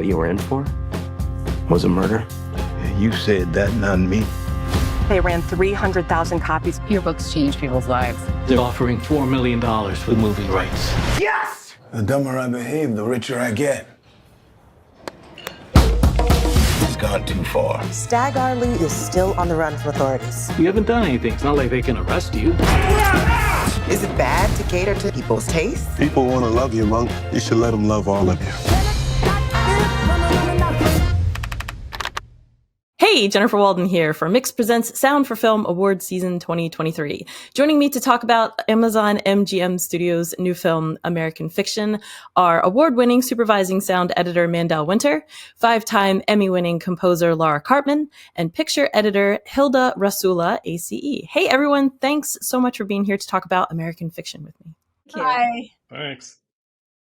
what you were in for? Was a murder? You said that, not me. They ran 300,000 copies. Your books change people's lives. They're offering $4 million for movie rights. Yes! The dumber I behave, the richer I get. It's gone too far. Stag Arley is still on the run from authorities. You haven't done anything. It's not like they can arrest you. Is it bad to cater to people's tastes? People want to love you, Monk. You should let them love all of you. Hey, Jennifer Walden here for Mix Presents Sound for Film Awards Season 2023. Joining me to talk about Amazon MGM Studios' new film, American Fiction, are award-winning supervising sound editor Mandell Winter, 5-time Emmy-winning composer Laura Karpman, and picture editor Hilda Rasula, ACE. Hey, everyone. Thanks so much for being here to talk about American Fiction with me. Hi. Thanks.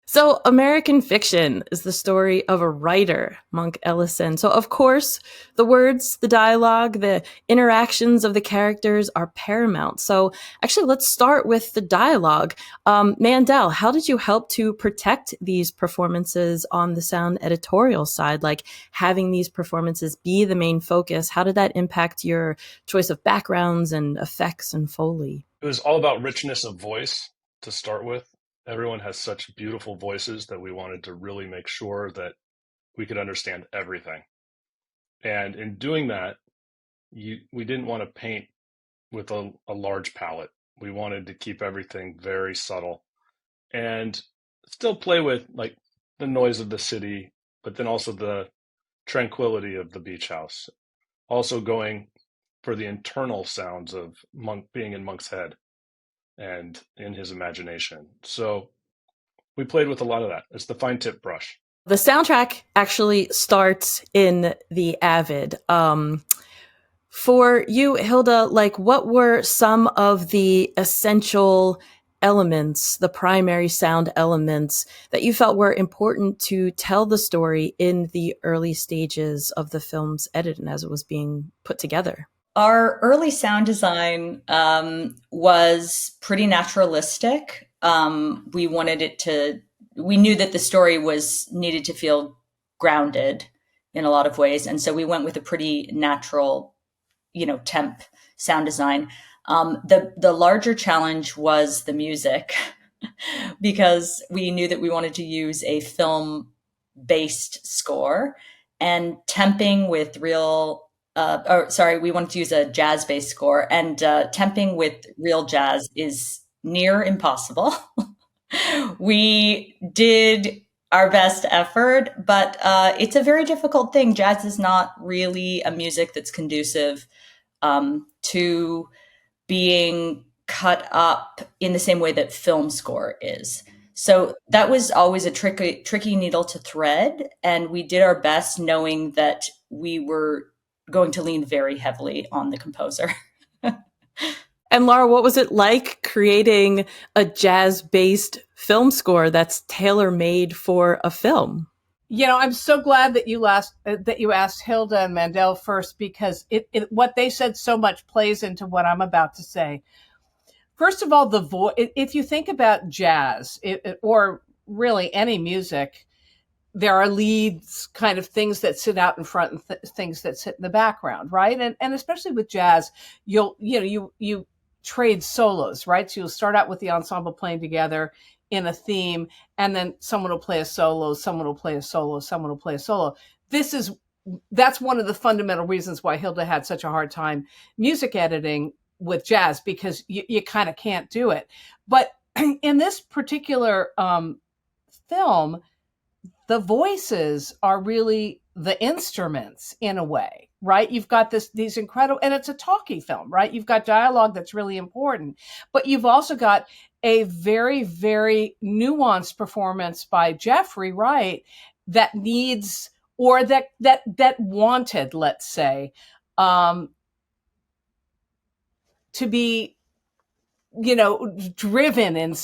So American Fiction is the story of a writer, Monk Ellison. So of course, the words, the dialogue, the interactions of the characters are paramount. So actually, let's start with the dialogue. Mandell, how did you help to protect these performances on the sound editorial side? Like having these performances be the main focus, how did that impact your choice of backgrounds and effects and Foley? It was all about richness of voice to start with. Everyone has such beautiful voices that we wanted to really make sure that we could understand everything. And in doing that, we didn't want to paint with a large palette. We wanted to keep everything very subtle and still play with like the noise of the city, but then also the tranquility of the beach house. Also going for the internal sounds of Monk being in Monk's head and in his imagination. So we played with a lot of that. It's the fine tip brush. The soundtrack actually starts in the Avid. For you, Hilda, like what were some of the essential elements, the primary sound elements that you felt were important to tell the story in the early stages of the film's editing as it was being put together? Our early sound design was pretty naturalistic. We knew that the story needed to feel grounded in a lot of ways. And so we went with a pretty natural, temp sound design. The larger challenge was the music because we knew that we wanted to use a film-based score and temping with we wanted to use a jazz-based score, and temping with real jazz is near impossible. We did our best effort, but it's a very difficult thing. Jazz is not really a music that's conducive to being cut up in the same way that film score is. So that was always a tricky needle to thread, and we did our best knowing that we were going to lean very heavily on the composer. And Laura, what was it like creating a jazz-based film score that's tailor-made for a film? I'm so glad that you asked Hilda and Mandell first, because what they said so much plays into what I'm about to say. First of all, the voice. If you think about jazz or really any music, there are leads, kind of things that sit out in front and things that sit in the background, right? And especially with jazz, you trade solos, right? So you'll start out with the ensemble playing together in a theme, and then someone will play a solo, someone will play a solo, someone will play a solo. That's one of the fundamental reasons why Hilda had such a hard time music editing with jazz, because you kind of can't do it. But in this particular film, the voices are really the instruments in a way, right? You've got these incredible, and it's a talkie film, right? You've got dialogue that's really important, but you've also got a very, very nuanced performance by Jeffrey Wright that needs, or that wanted, let's say, to be, driven and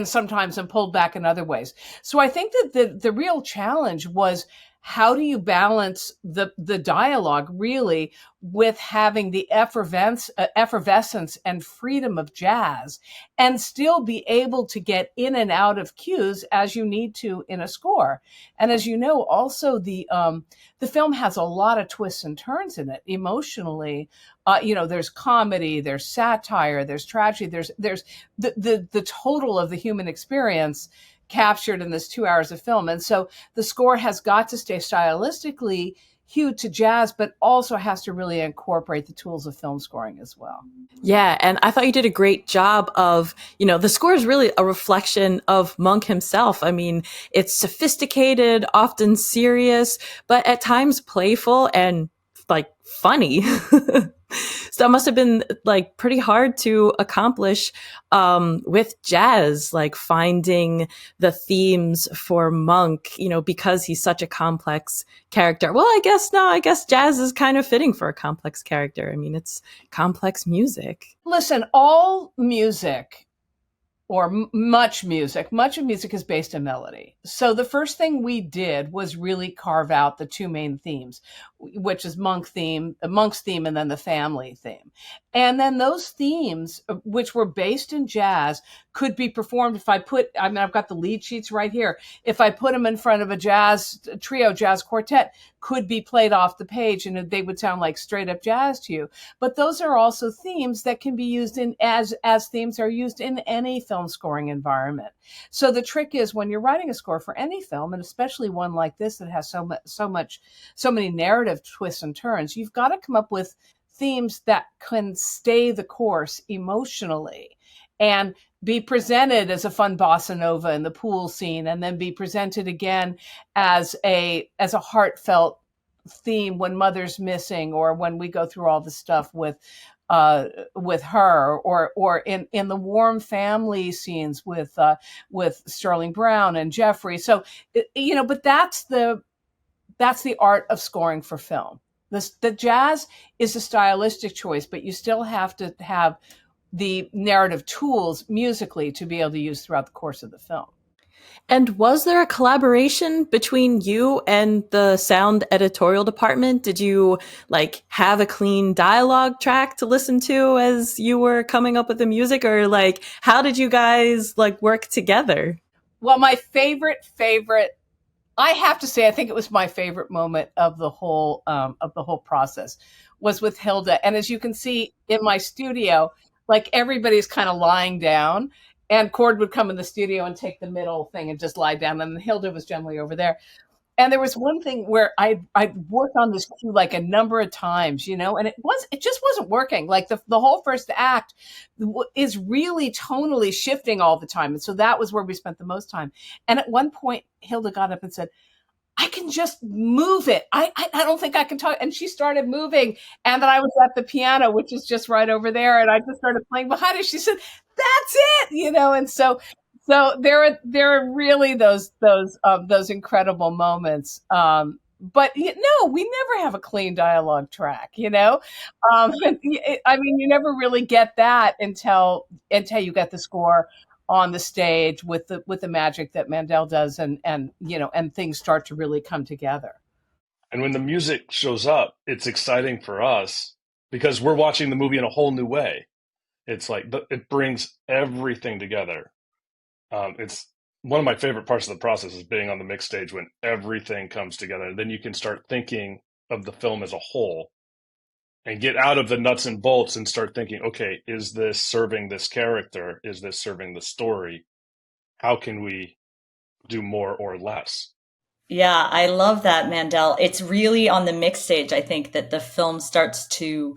sometimes and pulled back in other ways. So I think that the real challenge was how do you balance the dialogue really with having the effervescence and freedom of jazz and still be able to get in and out of cues as you need to in a score? And as you know, also the film has a lot of twists and turns in it emotionally. There's comedy, there's satire, there's tragedy, there's the total of the human experience captured in this 2 hours of film. And so the score has got to stay stylistically hewed to jazz, but also has to really incorporate the tools of film scoring as well. Yeah, and I thought you did a great job of, the score is really a reflection of Monk himself. I mean, it's sophisticated, often serious, but at times playful and like funny. So that must have been like pretty hard to accomplish with jazz, like finding the themes for Monk, because he's such a complex character. Well, I guess jazz is kind of fitting for a complex character. I mean, it's complex music. Listen, all music or much of music is based on melody. So the first thing we did was really carve out the two main themes, which is Monk's theme, and then the family theme. And then those themes, which were based in jazz, could be performed I've got the lead sheets right here. If I put them in front of a jazz trio, jazz quartet, could be played off the page and they would sound like straight up jazz to you. But those are also themes that can be used as themes are used in any film scoring environment. So the trick is when you're writing a score for any film, and especially one like this that has so many narrative twists and turns, you've got to come up with themes that can stay the course emotionally and be presented as a fun bossa nova in the pool scene, and then be presented again as a heartfelt theme when mother's missing, or when we go through all the stuff with her, or in the warm family scenes with Sterling Brown and Jeffrey. So but that's the art of scoring for film. The jazz is a stylistic choice, but you still have to have the narrative tools musically to be able to use throughout the course of the film. And was there a collaboration between you and the sound editorial department? Did you have a clean dialogue track to listen to as you were coming up with the music, or how did you guys work together? Well, my favorite, I have to say, I think it was my favorite moment of the whole process was with Hilda. And as you can see in my studio, everybody's kind of lying down, and Cord would come in the studio and take the middle thing and just lie down. And Hilda was generally over there. And there was one thing where I'd worked on this cue a number of times, and it just wasn't working. The whole first act is really tonally shifting all the time. And so that was where we spent the most time. And at one point, Hilda got up and said, I can just move it. I don't think I can talk. And she started moving. And then I was at the piano, which is just right over there. And I just started playing behind her. She said, that's it, And so there are really those incredible moments. But we never have a clean dialogue track, I mean, you never really get that until you get the score on the stage with the magic that Mandell does, and things start to really come together. And when the music shows up, it's exciting for us because we're watching the movie in a whole new way. It's it brings everything together. It's one of my favorite parts of the process is being on the mix stage when everything comes together. And then you can start thinking of the film as a whole and get out of the nuts and bolts and start thinking, okay, is this serving this character? Is this serving the story? How can we do more or less? Yeah, I love that, Mandell. It's really on the mix stage, I think, that the film starts to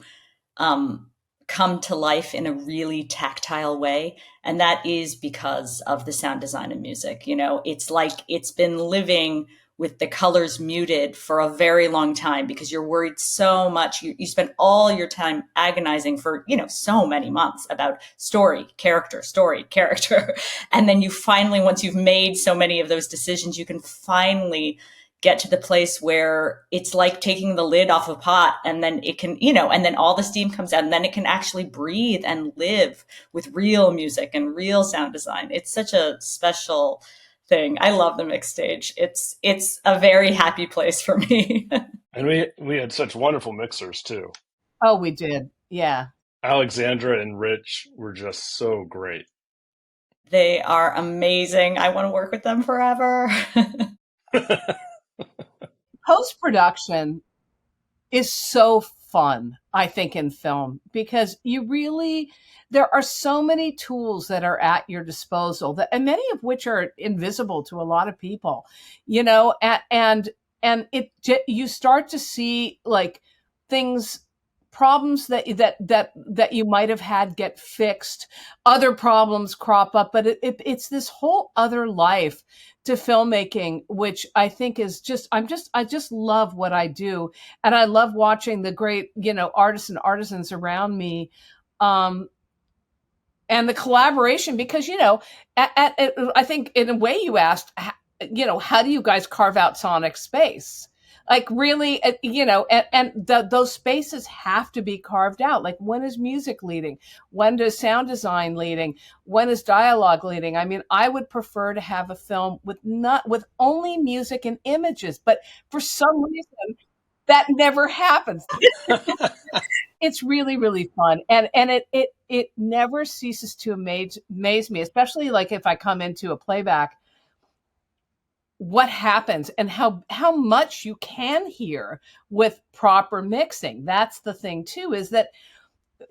come to life in a really tactile way. And that is because of the sound design and music. It's it's been living with the colors muted for a very long time because you're worried so much. You spend all your time agonizing for, so many months about story, character. And then you finally, once you've made so many of those decisions, you can finally get to the place where it's like taking the lid off a pot, and then it can, and then all the steam comes out, and then it can actually breathe and live with real music and real sound design. It's such a special thing. I love the mix stage. It's a very happy place for me. And we had such wonderful mixers too. Oh, we did. Yeah. Alexandra and Rich were just so great. They are amazing. I want to work with them forever. Post-production is so fun, I think, in film, because there are so many tools that are at your disposal, and many of which are invisible to a lot of people, and you start to see like things, problems that you might have had get fixed, other problems crop up, but it's this whole other life to filmmaking, which I think is I just love what I do. And I love watching the great, artisans around me. And the collaboration, because, I think in a way you asked, how do you guys carve out sonic space? Like really, those spaces have to be carved out. Like, when is music leading? When does sound design leading? When is dialogue leading? I mean, I would prefer to have a film with only music and images, but for some reason that never happens. It's really, really fun. And it never ceases to amaze me, especially like if I come into a playback, what happens and how much you can hear with proper mixing. That's the thing too, is that,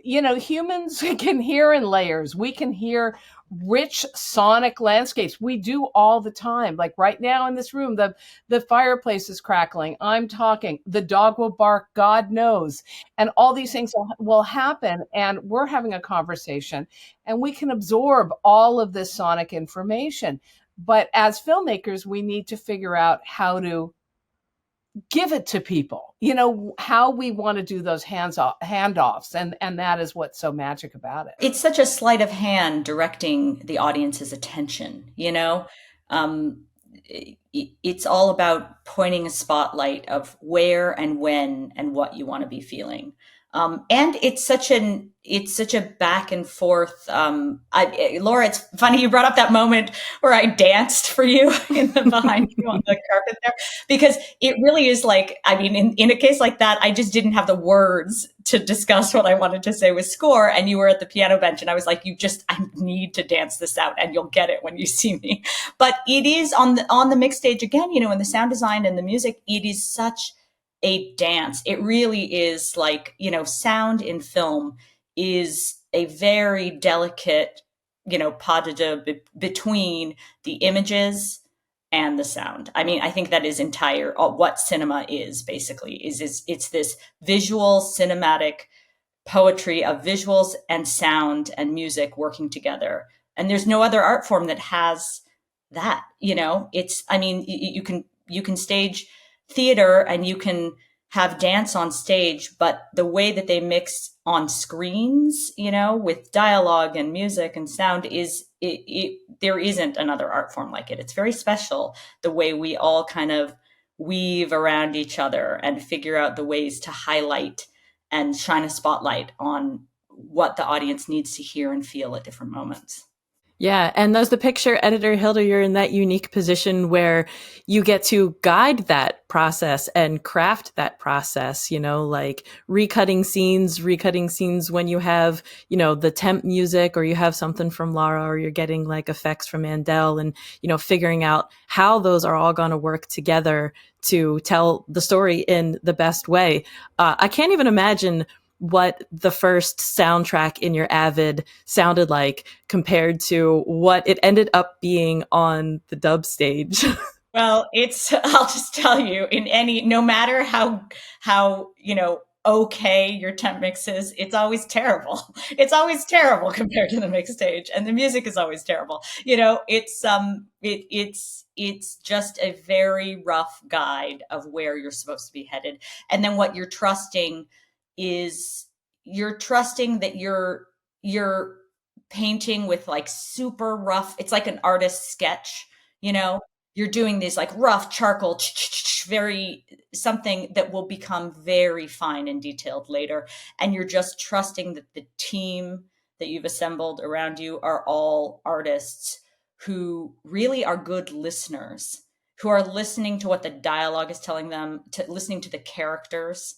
humans can hear in layers. We can hear rich sonic landscapes. We do all the time. Like right now in this room, the fireplace is crackling. I'm talking. The dog will bark, God knows. And all these things will happen. And we're having a conversation and we can absorb all of this sonic information. But as filmmakers, we need to figure out how to give it to people, how we want to do those handoffs. And that is what's so magic about it. It's such a sleight of hand directing the audience's attention, it's all about pointing a spotlight of where and when and what you want to be feeling. And it's such a back and forth. Laura, it's funny you brought up that moment where I danced for you behind you on the carpet there, because it really is like, I mean, in a case like that, I just didn't have the words to discuss what I wanted to say with score. And you were at the piano bench and I was like, I need to dance this out and you'll get it when you see me. But it is on the mix stage again, in the sound design and the music, it is such a dance. It really is like, sound in film is a very delicate, pas de deux between the images and the sound. I mean, I think that is what cinema is basically, it's this visual cinematic poetry of visuals and sound and music working together. And there's no other art form that has that, you can stage theater and you can have dance on stage, but the way that they mix on screens, with dialogue and music and sound there isn't another art form like it. It's very special the way we all kind of weave around each other and figure out the ways to highlight and shine a spotlight on what the audience needs to hear and feel at different moments. Yeah. And as the picture editor, Hilda, you're in that unique position where you get to guide that process and craft that process, like recutting scenes when you have, the temp music, or you have something from Laura, or you're getting like effects from Mandell, and, figuring out how those are all going to work together to tell the story in the best way. I can't even imagine what the first soundtrack in your Avid sounded like compared to what it ended up being on the dub stage. Well, I'll just tell you, no matter how, okay your temp mix is, it's always terrible. It's always terrible compared to the mix stage, and the music is always terrible. It's just a very rough guide of where you're supposed to be headed. And then what you're trusting is that you're painting with like super rough, it's like an artist's sketch, you're doing this like rough charcoal, very something that will become very fine and detailed later. And you're just trusting that the team that you've assembled around you are all artists who really are good listeners, who are listening to what the dialogue is telling them, to listening to the characters,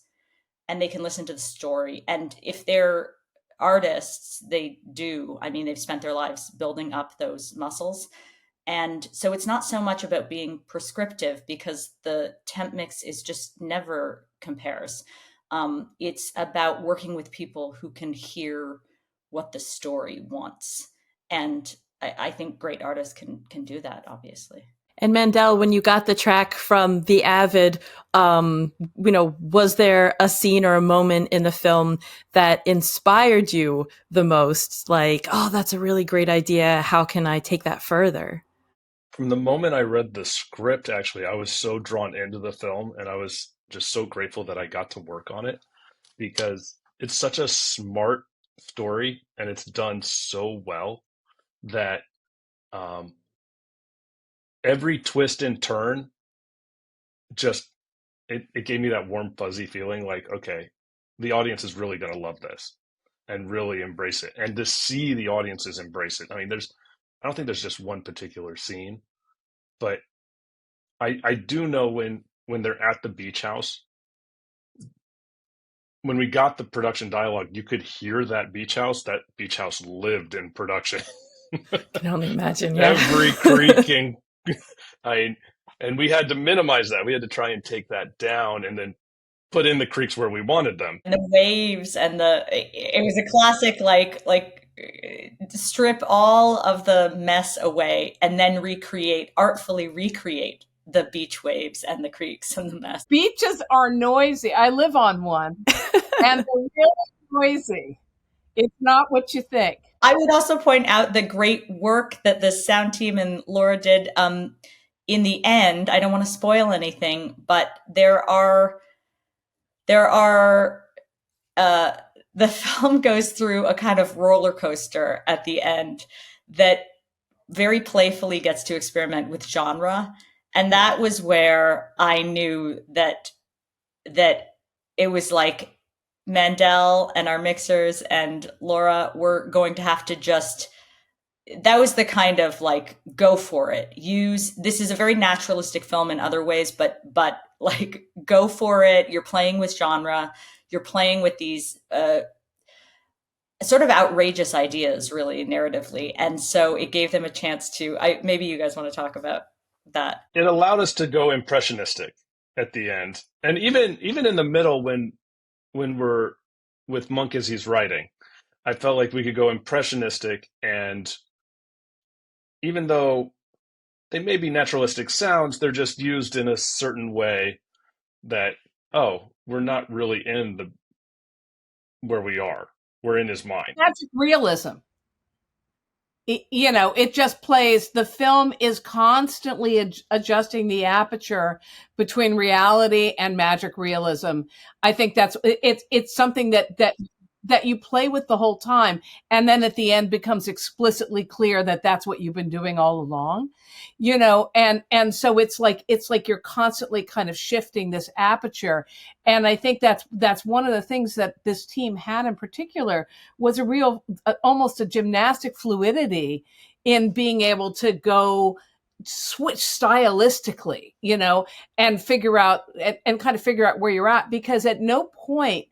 and they can listen to the story. And if they're artists, they do. I mean, they've spent their lives building up those muscles. And so it's not so much about being prescriptive, because the temp mix is just never compares. It's about working with people who can hear what the story wants. And I think great artists can do that, obviously. And Mandell, when you got the track from The Avid, was there a scene or a moment in the film that inspired you the most? Like, oh, that's a really great idea. How can I take that further? From the moment I read the script, actually, I was so drawn into the film, and I was just so grateful that I got to work on it, because it's such a smart story and it's done so well that every twist and turn just it gave me that warm fuzzy feeling like, okay, the audience is really going to love this and really embrace it. And to see the audiences embrace it, I mean, I don't think there's just one particular scene, but I do know when they're at the beach house, when we got the production dialogue, you could hear that beach house. That beach house lived in production. I can only imagine. Yeah. Every creaking, and we had to minimize that. We had to try and take that down and then put in the creeks where we wanted them. And the waves and it was a classic, like strip all of the mess away and then artfully recreate the beach waves and the creeks and the mess. Beaches are noisy. I live on one, and they're really noisy. It's not what you think. I would also point out the great work that the sound team and Laura did. In the end, I don't want to spoil anything, but the film goes through a kind of roller coaster at the end that very playfully gets to experiment with genre. And that was where I knew that it was like Mandell and our mixers and Laura were going to have to that was the kind of like, go for it. This is a very naturalistic film in other ways, but like, go for it. You're playing with genre. You're playing with these sort of outrageous ideas, really, narratively. And so it gave them a chance to, maybe you guys want to talk about that. It allowed us to go impressionistic at the end. And even in the middle, when we're with Monk as he's writing, I felt like we could go impressionistic, and even though they may be naturalistic sounds, they're just used in a certain way that, we're not really in where we are. We're in his mind. Magic realism. It just plays. The film is constantly adjusting the aperture between reality and magic realism. I think it's something that you play with the whole time, and then at the end becomes explicitly clear that that's what you've been doing all along, and so it's like you're constantly kind of shifting this aperture. And I think that's one of the things that this team had in particular, was a real, almost a gymnastic fluidity in being able to go switch stylistically, and figure out where you're at, because at no point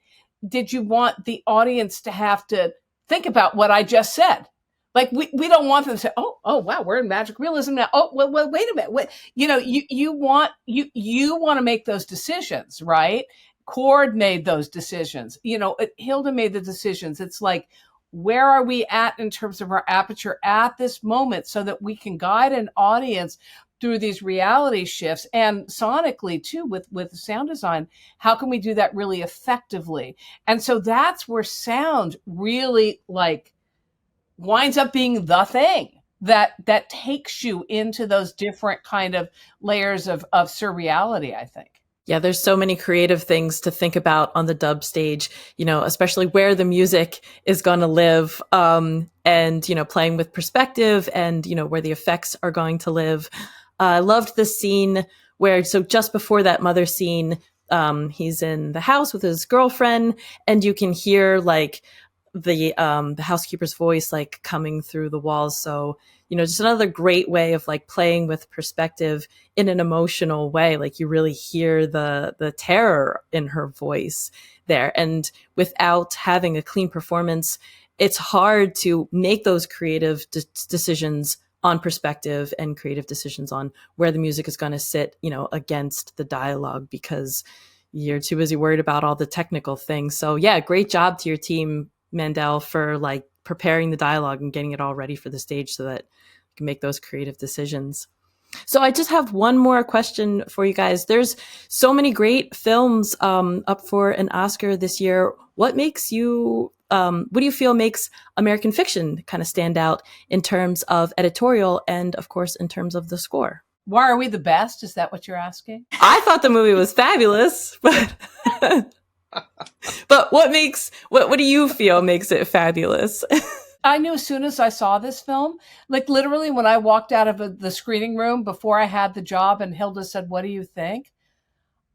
did you want the audience to have to think about what I just said. Like, we don't want them to say, oh wow, we're in magic realism now. Oh well wait a minute. You want to make those decisions, right? Cord made those decisions. Hilda made the decisions. It's like, where are we at in terms of our aperture at this moment, so that we can guide an audience through these reality shifts, and sonically too, with sound design. How can we do that really effectively? And so that's where sound really like winds up being the thing that takes you into those different kind of layers of surreality, I think. Yeah, there's so many creative things to think about on the dub stage, especially where the music is going to live, and, playing with perspective, and, where the effects are going to live. I loved the scene where, so just before that mother scene, he's in the house with his girlfriend, and you can hear like the housekeeper's voice like coming through the walls. So, just another great way of like playing with perspective in an emotional way. Like you really hear the terror in her voice there. And without having a clean performance, it's hard to make those creative decisions on perspective and creative decisions on where the music is going to sit, against the dialogue, because you're too busy worried about all the technical things. So yeah, great job to your team, Mandell, for like preparing the dialogue and getting it all ready for the stage so that you can make those creative decisions. So I just have one more question for you guys. There's so many great films up for an Oscar this year. What do you feel makes American Fiction kind of stand out in terms of editorial and, of course, in terms of the score? Why are we the best? Is that what you're asking? I thought the movie was fabulous, but but what do you feel makes it fabulous? I knew as soon as I saw this film, like literally when I walked out of the screening room before I had the job and Hilda said, "What do you think?"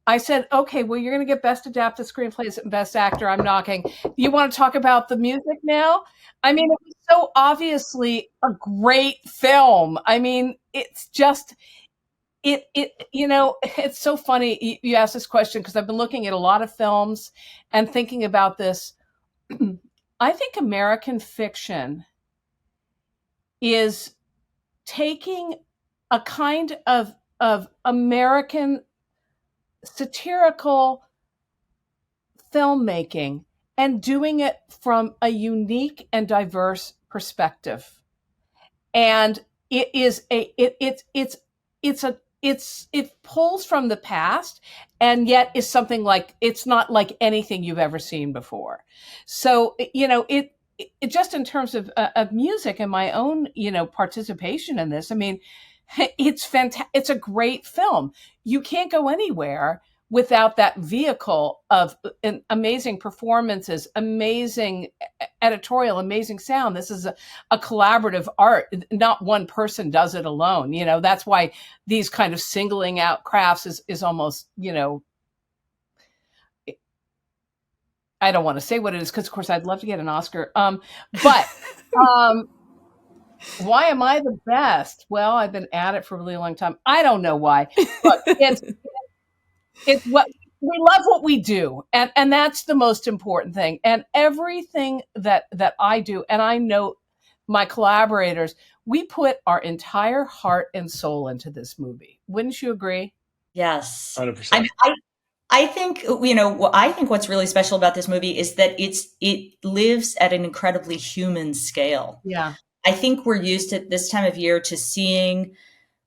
I said, "Okay, well, you're going to get Best Adapted Screenplays and Best Actor. I'm knocking. You want to talk about the music now?" I mean, it was so obviously a great film. I mean, it's just, it's so funny you asked this question because I've been looking at a lot of films and thinking about this. I think American Fiction is taking a kind of American satirical filmmaking and doing it from a unique and diverse perspective. And it pulls from the past and yet is something like, it's not like anything you've ever seen before. So, it just in terms of music and my own, participation in this, I mean, it's fantastic. It's a great film. You can't go anywhere without that vehicle of amazing performances, amazing editorial, amazing sound. This is a collaborative art. Not one person does it alone. That's why these kind of singling out crafts is almost, I don't want to say what it is because, of course, I'd love to get an Oscar. But why am I the best? Well, I've been at it for a really long time. I don't know why. Look, it's what we love what we do. And that's the most important thing. And everything that I do, and I know my collaborators, we put our entire heart and soul into this movie. Wouldn't you agree? Yes. 100%. I think, I think what's really special about this movie is that it lives at an incredibly human scale. Yeah. I think we're used at this time of year to seeing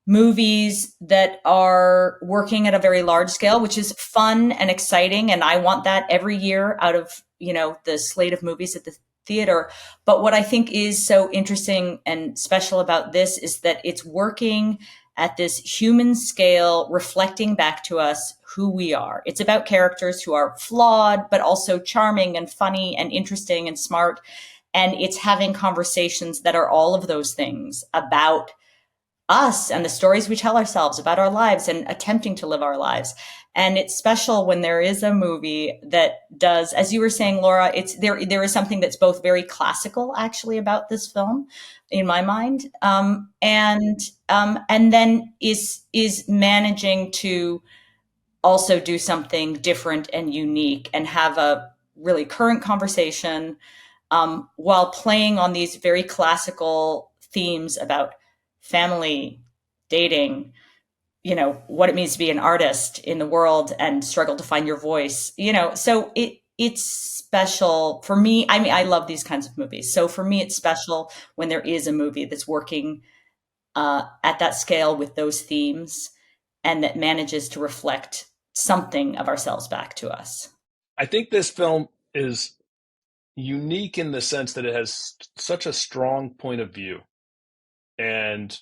movies that are working at a very large scale, which is fun and exciting. And I want that every year out of, the slate of movies at the theater. But what I think is so interesting and special about this is that it's working at this human scale, reflecting back to us who we are. It's about characters who are flawed, but also charming and funny and interesting and smart. And it's having conversations that are all of those things about us and the stories we tell ourselves about our lives and attempting to live our lives. And it's special when there is a movie that does, as you were saying, Laura, there is something that's both very classical actually about this film in my mind. And then is managing to also do something different and unique and have a really current conversation, while playing on these very classical themes about family, dating, what it means to be an artist in the world and struggle to find your voice, so it's special for me. I mean, I love these kinds of movies. So for me, it's special when there is a movie that's working at that scale with those themes and that manages to reflect something of ourselves back to us. I think this film is unique in the sense that it has such a strong point of view and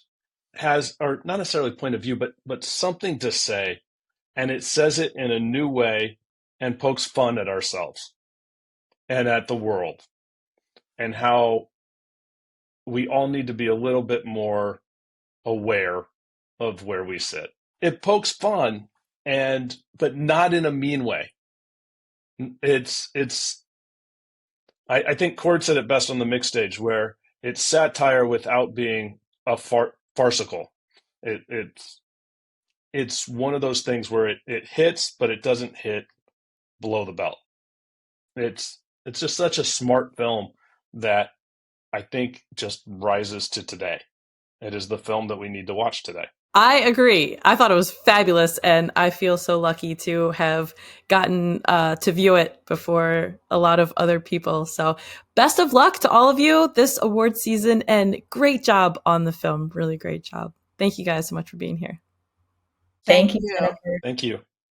or not necessarily point of view, but something to say. And it says it in a new way and pokes fun at ourselves and at the world and how we all need to be a little bit more aware of where we sit. It pokes fun but not in a mean way. It's I think Cord said it best on the mix stage, where it's satire without being a farcical. It's one of those things where it hits, but it doesn't hit below the belt. It's just such a smart film that I think just rises to today. It is the film that we need to watch today. I agree. I thought it was fabulous, and I feel so lucky to have gotten to view it before a lot of other people. So best of luck to all of you this award season, and great job on the film. Really great job. Thank you guys so much for being here. Thank you, you. Jennifer. Thank you.